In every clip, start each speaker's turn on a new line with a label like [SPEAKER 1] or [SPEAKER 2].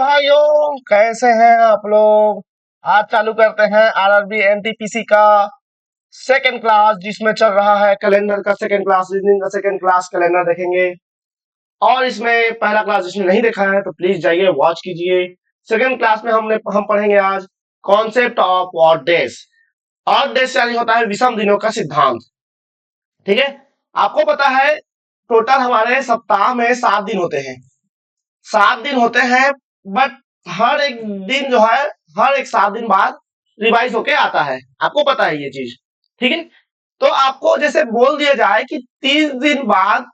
[SPEAKER 1] भाइयों, कैसे हैं आप लोग। आज चालू करते हैं आरआरबी एनटीपीसी का सेकंड क्लास, जिसमें चल रहा है कैलेंडर का सेकंड क्लास, रीजनिंग का सेकंड क्लास कैलेंडर देखेंगे। और इसमें पहला क्लास जिसने नहीं देखा है तो प्लीज जाइए वॉच कीजिए। सेकंड क्लास में हम पढ़ेंगे आज concept of odd days. Odd days यानी होता है विषम दिनों का सिद्धांत। ठीक है, आपको पता है टोटल हमारे सप्ताह में 7 दिन होते हैं। 7 दिन होते हैं, बट हर एक दिन जो है हर एक 7 दिन बाद रिवाइज होके आता है। आपको पता है ये चीज, ठीक है। तो आपको जैसे बोल दिया जाए कि 30 दिन बाद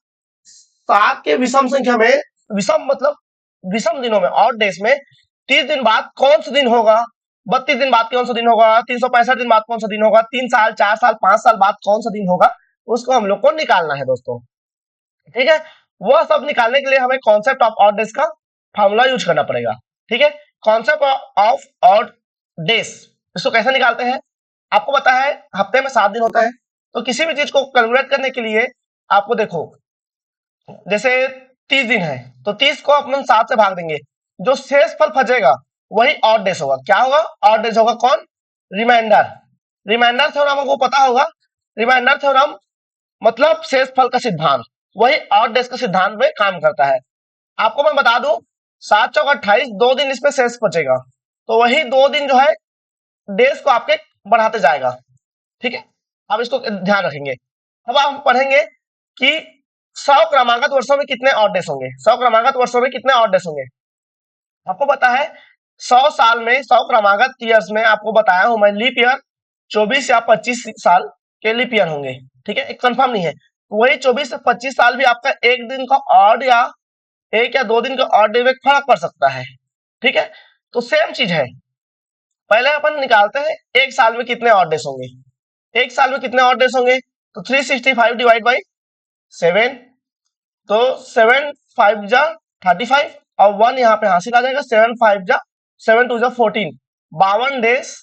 [SPEAKER 1] 7 के विषम संख्या में, विषम मतलब विषम दिनों में, ऑड डेज में 30 दिन बाद कौन सा दिन होगा, 32 दिन बाद कौन सा दिन होगा, 365 दिन बाद कौन सा दिन होगा, 3 साल 4 साल 5 साल बाद कौन सा दिन होगा, उसको हम लोग को निकालना है दोस्तों। ठीक है, वह सब निकालने के लिए हमें कॉन्सेप्ट ऑफ ऑड डेज का फॉर्मूला यूज करना पड़ेगा। ठीक है, कॉन्सेप्ट ऑफ ऑड डेज, इसको कैसे निकालते हैं। आपको पता है हफ्ते में 7 दिन होता है, तो किसी भी चीज को कैलकुलेट करने के लिए आपको देखो, जैसे 30 दिन है तो 30 को अपन 7 से भाग देंगे, जो शेष फल बचेगा वही ऑड डेज होगा। क्या होगा? ऑड डेज होगा। कौन? रिमाइंडर। रिमाइंडर थ्योरम आपको पता होगा। रिमाइंडर थ्योरम मतलब शेष फल का सिद्धांत, वही ऑड डेज का सिद्धांत में काम करता है। आपको मैं बता दूं, 7 चौक 28, 2 दिन इसमें शेष बचेगा, तो वही 2 दिन जो है डेज को आपके बढ़ाते जाएगा। ठीक है, अब इसको ध्यान रखेंगे। अब आप पढ़ेंगे कि 100 क्रमागत वर्षों में कितने ऑड डेज होंगे। 100 क्रमागत वर्षों में कितने ऑड डेज होंगे? आपको पता है 100 साल में, 100 क्रमागत ईयर्स में आपको बताया हूं मैं, लीप ईयर 24 या 25 साल के लीप ईयर होंगे। ठीक है, एक कंफर्म नहीं है, वही 24 से 25 साल भी आपका एक दिन का ऑड या 1 या 2 दिन का ऑड डे में फर्क पड़ सकता है। ठीक है, तो सेम चीज है। पहले अपन निकालते हैं एक साल में कितने ऑड डेज होंगे। एक साल में कितने ऑड डेज होंगे, तो 365 डिवाइड बाई 7, तो 7 5 जा 35 और 1 यहाँ पे हासिल आ जाएगा। 7 5 जा 7 2 जा 14, 52 डेज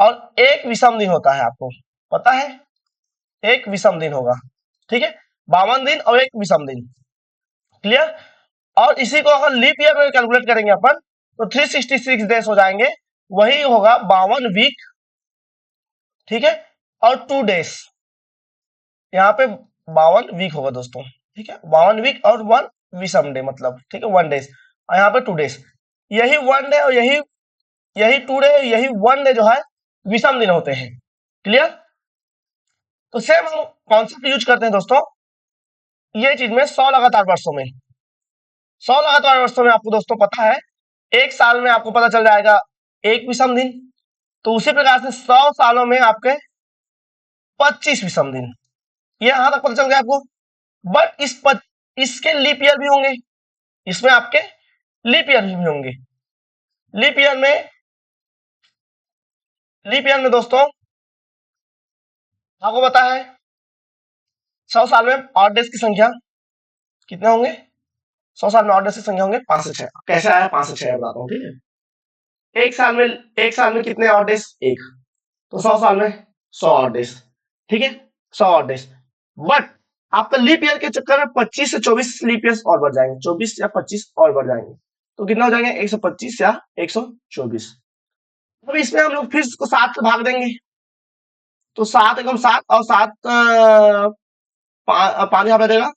[SPEAKER 1] और एक विषम दिन होता है। आपको पता है एक विषम दिन होगा। ठीक है, 52 दिन और एक विषम दिन। क्लियर? और इसी को अगर लीप ईयर में कैलकुलेट करेंगे अपन तो 366 डेज हो जाएंगे, वही होगा 52 वीक। ठीक है, और 2 डेज, यहाँ पे 52 वीक होगा दोस्तों। ठीक है, 52 वीक और 1 विषम डे, मतलब ठीक है 1 डेज, और यहाँ पे 2 डेज। यही 1 डे और यही यही 2 डे, यही 1 डे जो है विषम दिन होते हैं। क्लियर? तो सेम हम कॉन्सेप्ट यूज करते हैं दोस्तों ये चीज में। 100 लगातार वर्षों में, 100 लगातार वर्षों में आपको दोस्तों पता है एक साल में आपको पता चल जाएगा एक विषम दिन, तो उसी प्रकार से 100 सालों में आपके 25 विषम दिन। ये यहां तक पता चल गया आपको। बट इसके लीप ईयर भी होंगे, इसमें आपके लीप ईयर भी होंगे। लीप ईयर में दोस्तों आपको पता है 100 साल में ऑड डेज की संख्या कितने होंगे। 100 साल में ऑड डेज की संख्या होंगे 5 से 6। कैसे आया 5 से 6 बताता हूँ। ठीक है, एक साल में कितने ऑड डेज? एक, तो 100 साल में 100 ऑड डेज। ठीक है, 100 ऑड डेज। बट आपका लीप ईयर के चक्कर में 25 से 24 लीप ईयर्स और बढ़ जाएंगे, 24 या 25 और बढ़ जाएंगे, तो कितना हो जाएंगे 125 या 124। अब इसमें हम लोग फिर इसको 7 से भाग देंगे, तो 7 एकम 7 और 7 पांच यहाँ पे देगा,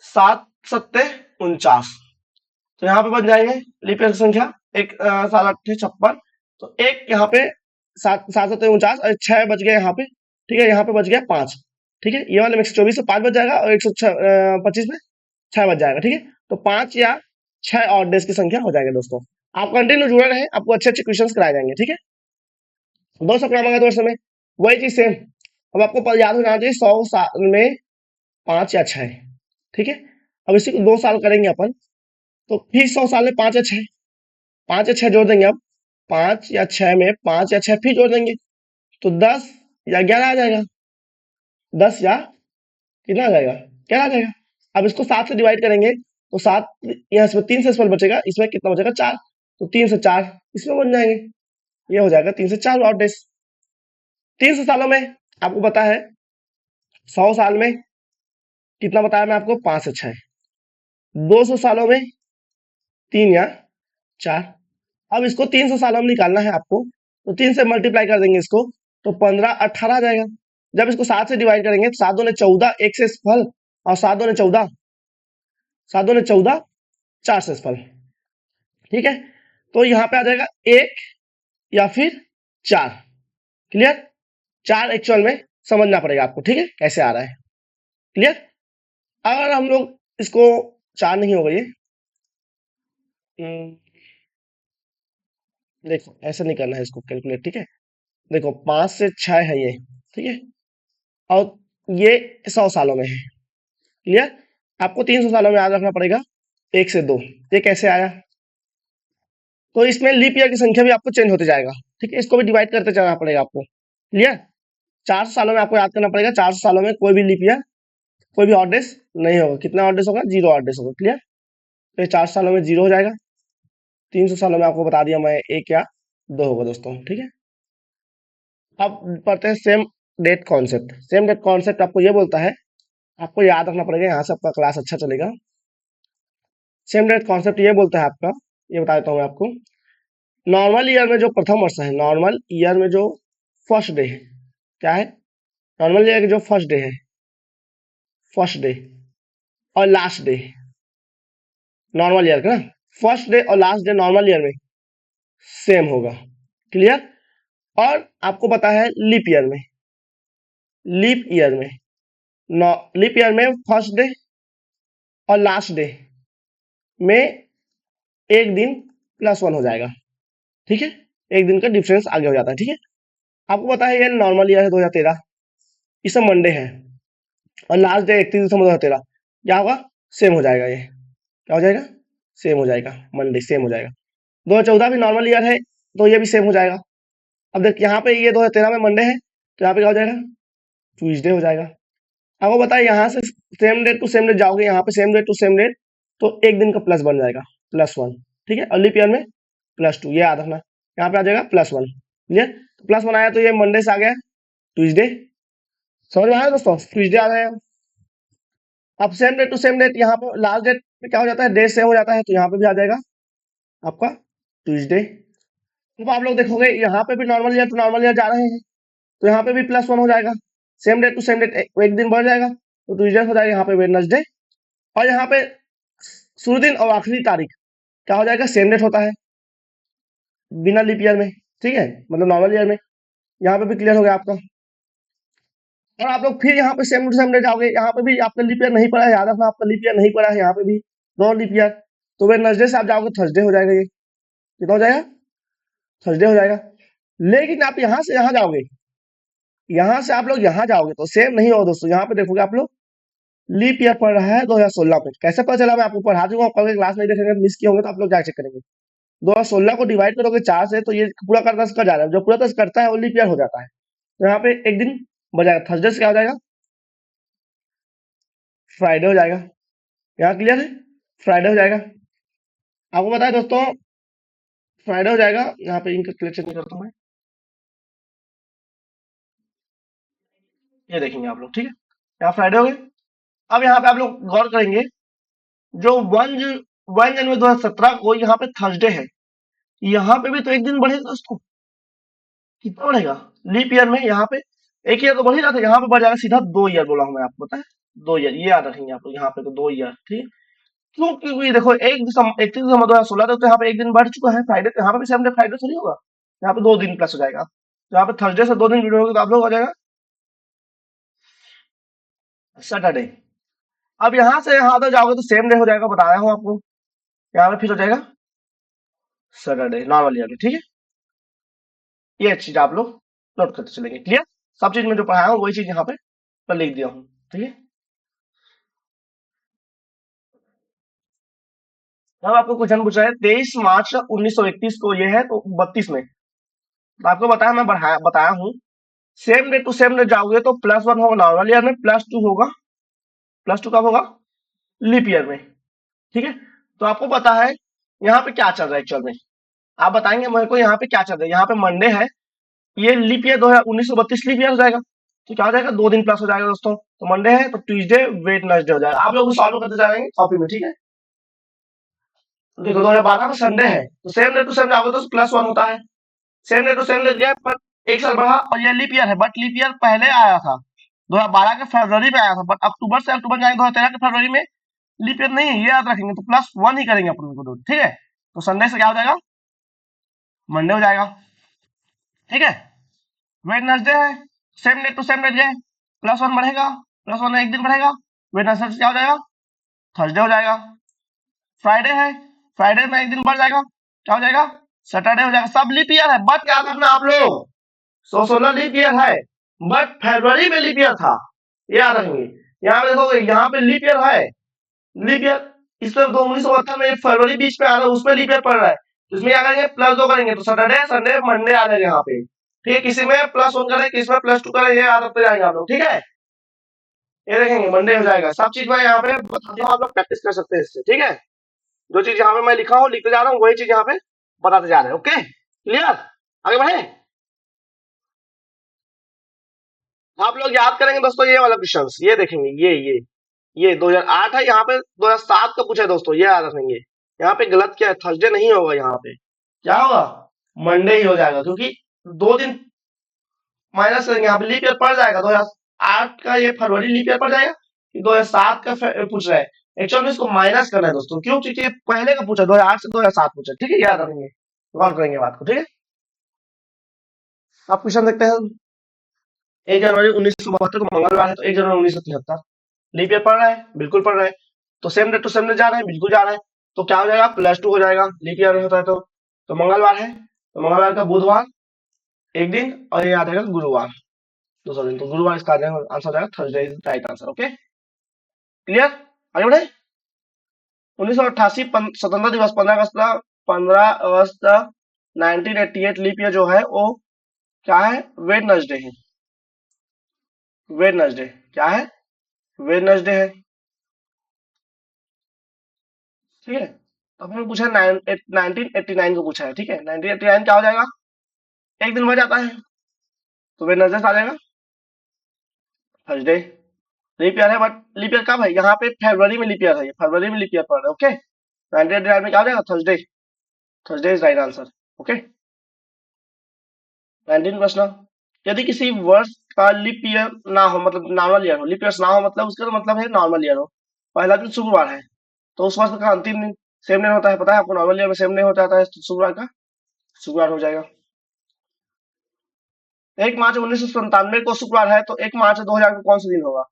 [SPEAKER 1] 7 सत्ते 49, तो यहाँ पे बन जाएंगे लीप ईयर की संख्या एक 7 8 56, तो एक यहाँ पे 7 7 सत्ते 49 और 6 बच गए यहाँ पे। ठीक है, यहाँ पे बच गया 5। ठीक है, ये वाले में 124 से 5 बच जाएगा और 125 में 6 बच जाएगा। ठीक है, तो 5 या 6 ऑड डेज की संख्या हो जाएगी दोस्तों। आप कंटिन्यू जुड़े रहे, आपको अच्छे अच्छे क्वेश्चंस कराए जाएंगे। ठीक है, 200 क्रमांक वर्ष में वही चीज सेम। अब आपको याद हो जाना चाहिए 100 साल में 5 या 6। ठीक है, अब इसी को 2 साल करेंगे अपन, तो फिर 100 साल में 5 या 6, 5 या 6 जोड़ देंगे। अब 5 या 6 में 5 या 6 फिर जोड़ देंगे, तो 10 या 11 आ जाएगा। 10 या कितना आ जाएगा? 11 आ जाएगा। अब इसको 7 से डिवाइड करेंगे, तो 7 यहाँ से 3 से इसमें बचेगा, इसमें कितना बचेगा 4, तो 3 से 4 इसमें बन जाएंगे। ये हो जाएगा 3 से 4 ऑड डेज। 300 सालों में आपको पता है 100 साल में कितना बताया मैं आपको 5 से 6। 200 सालों में 3 या 4। अब इसको 300 सालों में निकालना है आपको, तो 3 से मल्टीप्लाई कर देंगे इसको, तो 15 18 आ जाएगा। जब इसको 7 से डिवाइड करेंगे, 7 दूने 14, 1 से फल, और 7 दूने 14, 7 दूने 14, 4 से फल। ठीक है, तो यहाँ पे आ जाएगा 1 या फिर 4। क्लियर? 4 एक्चुअल में समझना पड़ेगा आपको, ठीक है, कैसे आ रहा है। क्लियर? अगर हम लोग इसको 4 नहीं होगा ये, देखो ऐसा नहीं करना है इसको कैलकुलेट, ठीक है। देखो 5 से 6 है ये, ठीक है, और ये 100 सालों में है। क्लियर? आपको 300 सालों में याद रखना पड़ेगा, 1 से 2। ये कैसे आया? तो इसमें लीप ईयर की संख्या भी आपको चेंज होते जाएगा, ठीक है, इसको भी डिवाइड करते चलना पड़ेगा आपको। क्लियर? 400 सालों में आपको याद करना पड़ेगा, 400 सालों में कोई भी लीप ईयर, कोई भी ऑड डेज नहीं होगा। कितना ऑड डेज होगा? 0 ऑड डेज होगा। क्लियर? तो 400 सालों में 0 हो जाएगा, 300 सालों में आपको बता दिया मैं 1 या 2 होगा दोस्तों, ठीक है। अब पढ़ते हैं same date concept. Same date concept आपको ये बोलता है, आपको याद रखना पड़ेगा, यहाँ से आपका क्लास अच्छा चलेगा। सेम डेट कॉन्सेप्ट ये बोलता है आपका, ये बता देता हूँ मैं आपको। नॉर्मल ईयर में जो प्रथम वर्ष है, नॉर्मल ईयर में जो फर्स्ट डे है, क्या है? नॉर्मल ईयर के जो फर्स्ट डे है, फर्स्ट डे और लास्ट डे, नॉर्मल ईयर का ना, फर्स्ट डे और लास्ट डे नॉर्मल ईयर में सेम होगा। क्लियर? और आपको पता है लीप ईयर में, लीप ईयर में, लीप ईयर में फर्स्ट डे और लास्ट डे में एक दिन +1 हो जाएगा, ठीक है, एक दिन का डिफरेंस आगे हो जाता है, ठीक है। आपको पता है ये नॉर्मल ईयर है 2013, इसमें मंडे है, और लास्ट डे 31 दिसंबर 2013, क्या होगा? सेम हो जाएगा, ये क्या हो जाएगा? सेम हो जाएगा, मंडे सेम हो जाएगा। 2014 भी नॉर्मल ईयर है, तो ये भी सेम हो जाएगा। अब देख यहाँ पे ये 2013 में मंडे है, तो यहाँ पे क्या हो जाएगा? ट्यूजडे हो जाएगा। आपको बताए यहाँ से same date to same date जाओगे, यहाँ पे same date to same date, तो एक दिन का प्लस बन जाएगा, +1, ठीक है। और लीप ईयर में +2, ये याद रखना। यहाँ पे आ जाएगा +1। क्लियर? तो +1 आया तो ये मंडे से आ गया ट्यूजडे। समझ में आया दोस्तों? ट्यूजडे आ गया। अब same date to same date, यहाँ पे लास्ट डेट में क्या हो जाता है? डेट सेम हो जाता है, तो यहाँ पे भी आ जाएगा आपका ट्यूजडे। तो आप लोग देखोगे यहाँ पे भी normal year to normal year जा रहे हैं, तो यहाँ पे भी +1 हो जाएगा। Same date to same date एक दिन बढ़ जाएगा, तो ट्यूजडे हो जाएगा यहाँ पे वेडनेसडे। और यहाँ पे शुरू दिन और आखिरी तारीख क्या हो जाएगा? सेम डेट होता है बिना लीप ईयर में, ठीक है, मतलब नॉर्मल ईयर में। यहाँ पे भी क्लियर हो गया आपका। और आप लोग फिर यहाँ पे सेम टू सेम डे जाओगे, यहाँ पे भी आपका लीप ईयर नहीं पड़ा है, याद रखना, आपका लीप ईयर नहीं पड़ा है यहाँ पे भी, नो लीप ईयर। तो वेडनेसडे से आप जाओगे, थर्सडे हो जाएगा, ये कितना हो जाएगा? थर्सडे हो जाएगा। लेकिन आप यहाँ से यहाँ जाओगे, यहाँ से आप लोग यहाँ जाओगे तो सेम नहीं होगा दोस्तों। यहाँ पे देखोगे आप लोग लीप ईयर पड़ रहा है 2016 में। कैसे पता चला? मैं आपको पढ़ा दूंगा, कल के क्लास नहीं देखेंगे, मिस किए होंगे तो आप लोग क्या चेक करेंगे। 2016 को डिवाइड करोगे 4 से, तो ये पूरा का 10 का जा रहा है, जो पूरा 10 करता है वो लीप ईयर हो जाता है। तो यहाँ पे एक दिन बजाएगा, थर्सडे से क्या हो जाएगा? फ्राइडे हो जाएगा। यहाँ क्लियर है? फ्राइडे हो जाएगा। आपको पता है दोस्तों, फ्राइडे हो जाएगा। यहाँ पे इनका कलेक्शन करता हूँ मैं, ये देखेंगे आप लोग, ठीक है। यहाँ फ्राइडे हो गए। अब यहाँ पे आप लोग गौर करेंगे, जो 1 जनवरी 2017 को यहाँ पे थर्सडे है, यहाँ पे भी तो एक दिन बढ़ेगा दोस्तों। कितना बढ़ेगा? लीप ईयर में यहाँ पे एक ईयर तो बढ़ ही रहा था, यहाँ पे बढ़ जाएगा सीधा 2 ईयर। बोला हूँ मैं आपको, पता है? 2 ईयर, ये याद रखेंगे आप लोग, यहाँ पे तो 2 ईयर, ठीक है। क्यों? क्योंकि देखो 31 दिसंबर 2016 तक तो यहाँ पे एक दिन बढ़ चुका है फ्राइडे, तो यहाँ पे भी सेम डे फ्राइडे थोड़ी होगा, यहाँ पे 2 दिन प्लस हो जाएगा। तो यहाँ पे थर्सडे से 2 दिन जुड़े होंगे, तो आप लोग हो जाएगा सैटरडे। अब यहाँ से यहाँ तक जाओगे तो सेम डे हो जाएगा, बताया हूँ आपको। यहाँ पे फिर हो जाएगा सैटरडे नॉर्मल ईयर में, ठीक है। ये चीज आप लोग नोट करते चलेंगे। क्लियर? सब चीज में जो पढ़ाया हूँ वही चीज यहाँ पे मैं लिख दिया हूँ, ठीक है। अब आपको क्वेश्चन पूछा है 23 मार्च 1931 को, ये है तो 32 में। तो आपको बताया, मैं बताया हूँ, same day to same day जाओगे तो +1 होगा नॉर्मल ईयर में, +2 होगा, +2 कब होगा? लीप ईयर में, ठीक है। तो आपको पता है यहाँ पे क्या चल रहा है एक्चुअल में, आप बताएंगे मेरे को यहाँ पे क्या चल रहा है। यहाँ पे मंडे है, ये लीप ईयर 1932 लीप ईयर हो जाएगा, तो क्या हो जाएगा? 2 दिन प्लस हो जाएगा दोस्तों। तो मंडे है तो ट्यूजडे वेडनेसडे हो जाएगा। आप लोग सॉल्व करते जाएंगे कॉपी में, ठीक है। देखो 2012 में संडे है तो सेम डे टू सेम जाओगे तो +1 होता है। Same day to same day गया पर एक साल बढ़ा और ये लीप ईयर है, बट लीप ईयर पहले आया था 2012 के फरवरी में आया था, बट अक्टूबर से अक्टूबर जाएंगे 2013 के फरवरी में लीप ईयर नहीं है, ये याद रखेंगे। तो +1 ही करेंगे अपन को, ठीक है। तो संडे से क्या हो जाएगा, मंडे हो जाएगा, ठीक है। वेडनेसडे है, same day to same day गए, +1 बढ़ेगा, +1 एक दिन बढ़ेगा, वेडनेसडे से क्या हो जाएगा, थर्सडे हो जाएगा। फ्राइडे है, फ्राइडे में एक दिन बढ़ जाएगा, क्या हो जाएगा, सैटरडे हो जाएगा। सब लीप ईयर है, बट क्या करना आप लोग, 16 लीप ईयर है, बट फरवरी में लीप ईयर था, याद रखेंगे। यहाँ पे देखोगे, यहाँ पे लीप ईयर है, लीप ईयर इसमें 1972 में फरवरी बीच में आ रहा है, उसमें लीप ईयर पड़ रहा है, तो इसमें क्या करेंगे, +2 करेंगे, तो सैटरडे संडे मंडे आ जाएगा यहाँ पे, ठीक है। किसी में +1 करेंगे, किसी में +2 करेंगे, आदत पे जाएंगे आप लोग, ठीक है। ये देखेंगे मंडे हो जाएगा। सब चीज मैं यहाँ पे बताता हूँ, आप लोग प्रैक्टिस कर सकते हैं इससे, ठीक है। जो चीज यहाँ पे मैं लिखा हूँ, लिखते जा रहा हूँ, वही चीज यहाँ पे बताते जा रहे हैं, ओके क्लियर। आगे बढ़े, आप लोग याद करेंगे दोस्तों ये वाला क्वेश्चन, ये देखेंगे, ये 2008 है, यहाँ पे 2007 का पूछा है दोस्तों, ये याद रखेंगे। यहाँ पे गलत क्या है, थर्सडे नहीं होगा, यहाँ पे क्या होगा, मंडे ही हो जाएगा, क्योंकि 2 दिन माइनस करेंगे, यहाँ पे लीप ईयर पड़ जाएगा। 2008 का ये फरवरी लीप ईयर पड़ जाएगा, 2007 का पूछ रहा है। एक्चुअली इसको माइनस करना है दोस्तों, क्यों, क्योंकि ये पहले का पूछा, 2008 से 2007 पूछा, ठीक है, याद रखेंगे, गौर करेंगे बात को, ठीक है। आप क्वेश्चन देखते हैं, 1 जनवरी 1972 को मंगलवार है, तो 1 जनवरी 1973 लीप ईयर पड़ रहा है, बिल्कुल पड़ रहा है। तो same day to same day जा रहे हैं, बिल्कुल जा रहे हैं। तो क्या हो जाएगा, +2 हो जाएगा, लीप ईयर होता है तो मंगलवार है, तो मंगलवार का बुधवार एक दिन, और ये आ जाएगा गुरुवार दूसरा दिन, तो गुरुवार इसका आंसर हो जाएगा, Thursday is right answer, okay clear. आगे बढ़े, 1988 स्वतंत्रता दिवस 15 अगस्त 1988 लीप ईयर जो है वो क्या है, वेडनेसडे है, वेडनेसडे क्या है, वेडनेसडे है, ठीक है। तो अपने पूछा 1989 को पूछा है, ठीक है। 1989 क्या हो जाएगा, एक दिन बढ़ जाता है, तो वेडनेसडे आ जाएगा, थर्सडे। लीप ईयर है, बट लीप ईयर कब है, यहाँ पे फरवरी में लीप ईयर है, फरवरी में लीप ईयर पड़ रहा है, ओके। 1989 में क्या हो जाएगा, Thursday, Thursday is right answer, okay. 19 प्रश्न, यदि किसी वर्ष का लीप ईयर ना हो, मतलब नॉर्मल ईयर हो, लीप ईयर ना हो मतलब उसका तो मतलब है नॉर्मल ईयर हो, पहला दिन शुक्रवार है, तो उस वर्ष का अंतिम दिन सेम डे होता है, पता है आपको, नॉर्मल ईयर में सेम डे हो जाता है शुक्रवार का, शुक्रवार हो जाएगा। 1 मार्च 1997 को शुक्रवार है, तो 1 मार्च 2000 को कौन सा दिन होगा,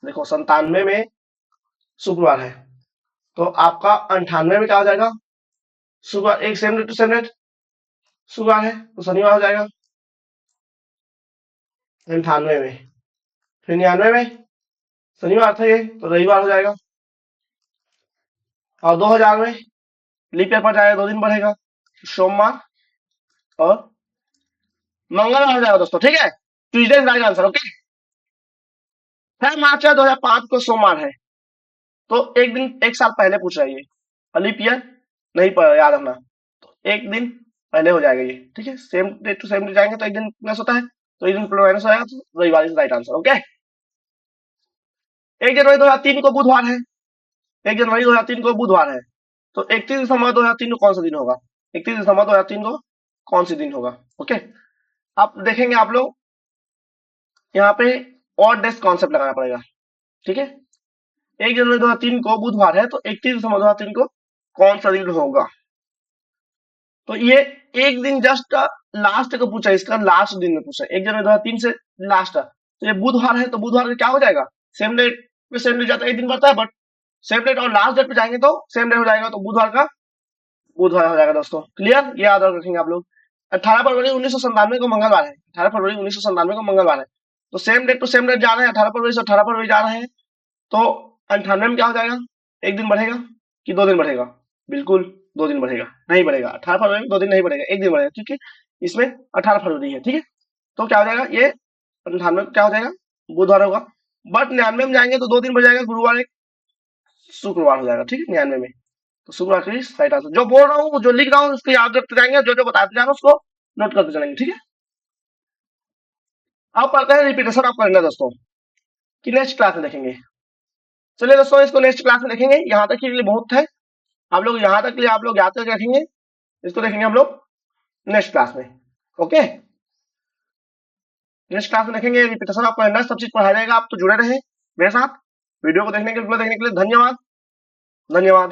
[SPEAKER 1] देखो 97 में शुक्रवार है, तो आपका 98 में क्या हो जाएगा, शुक्रवार, एक same day to same day शुक्रवार है, तो शनिवार हो जाएगा 98 में। फिर 99 में शनिवार था ये, तो रविवार हो जाएगा। और 2000 में लीप ईयर पड़ जाएगा, 2 दिन बढ़ेगा, सोमवार और मंगलवार हो जाएगा दोस्तों, ठीक है। Tuesday right answer, okay. 6 मार्च 2005 को सोमवार है, तो एक दिन, एक साल पहले पूछ रहा है ये, और लीप ईयर नहीं पड़ा, याद रखना, तो एक दिन पहले हो जाएगा ये, ठीक है। Same day to same day जाएंगे तो एक दिन प्लस होता है, तो एक दिन माइनस हो जाएगा, तो रविवार इज राइट आंसर, ओके। 1 जनवरी 2003 को बुधवार है, 1 जनवरी 2003 को बुधवार है, तो 31 दिसंबर 2003 को कौन सा दिन होगा, 31 दिसंबर 2003 को कौन सी दिन होगा, ओके। आप देखेंगे आप लोग यहाँ पे ऑड डेज कॉन्सेप्ट लगाना पड़ेगा, ठीक है। 1 जनवरी 2003 को बुधवार है, तो 31 दिसंबर 2003 को कौन सा दिन होगा, तो ये एक दिन जस्ट लास्ट को पूछा, इसका लास्ट दिन में पूछा, 1 जनवरी 2003 से लास्ट, तो ये बुधवार है, तो बुधवार क्या हो जाएगा, सेम डेट पे सेम डेट जाता है, एक दिन बढ़ता है, बट सेम डेट और लास्ट डेट पे जाएंगे तो सेम डेट हो जाएगा, तो बुधवार का बुधवार हो जाएगा दोस्तों, क्लियर, ये याद रखेंगे आप लोग। 18 फरवरी 1997 को मंगलवार है, 18 फरवरी 1997 को मंगलवार है, तो same date to same date जा रहे हैं, 18 फरवरी से 18 फरवरी जा रहे हैं, तो 98 में क्या हो जाएगा, एक दिन बढ़ेगा कि 2 दिन बढ़ेगा, बिल्कुल 2 दिन बढ़ेगा, नहीं बढ़ेगा, 18 फरवरी में 2 दिन नहीं बढ़ेगा, एक दिन बढ़ेगा, क्योंकि इसमें 18 फरवरी है, ठीक है। तो क्या हो जाएगा, ये 98 क्या हो जाएगा, बुधवार होगा, बट 99 में जाएंगे तो 2 दिन बढ़ जाएगा, गुरुवार एक शुक्रवार हो जाएगा, ठीक है, 99 में, तो शुक्रवार का राइट आंसर। जो बोल रहा हूँ, जो लिख रहा हूँ, उसको याद रखते जाएंगे, जो जो बताते जाना उसको नोट करते चलेंगे, ठीक है। अब पढ़ते हैं रिपीटेशन आप करेंगे दोस्तों, कि नेक्स्ट क्लास में देखेंगे। चलिए दोस्तों, इसको नेक्स्ट क्लास में देखेंगे, यहाँ तक के लिए बहुत है। आप लोग यहां तक के लिए आप लोग याद करके रखेंगे, इसको देखेंगे हम लोग नेक्स्ट क्लास में। ओके, नेक्स्ट क्लास में देखेंगे रिपीटेशन ऑफ कैलेंडर, सब चीज पढ़ाया जाएगा। आप तो जुड़े रहे मेरे साथ। वीडियो को देखने के लिए धन्यवाद। धन्यवाद।